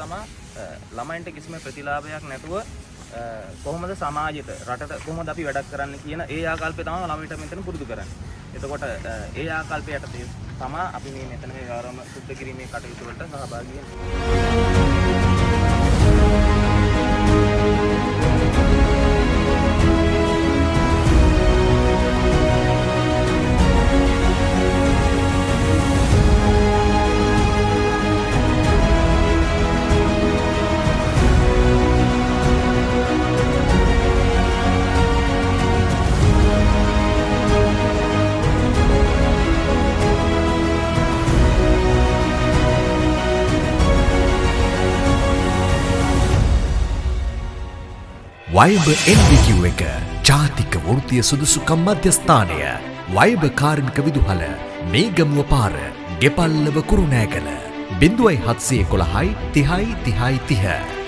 තමයි ළමයින්ට කිසිම ප්‍රතිලාභයක් නැතුව කොහොමද සමාජයට රටට කොහොමද අපි වැඩක් කරන්න කියන ඒ ආකල්පය තමයි ළමයින්ට මෙතන පුරුදු කරන්නේ. එතකොට ඒ ආකල්පයට තමයි අපි මේ මෙතන මේ ගෞරවම සුද්ධ කිරීමේ කටයුතු වලට සහභාගී වෙන්නේ. වයිබ NVQ එක ජාතික වෘත්තීය සුදුසුකම් මධ්‍යස්ථානය වයිබ කාර්මික විදුහල මේගමුව පාර ගෙපල්ලව කුරුණෑගල 0711 30 30 30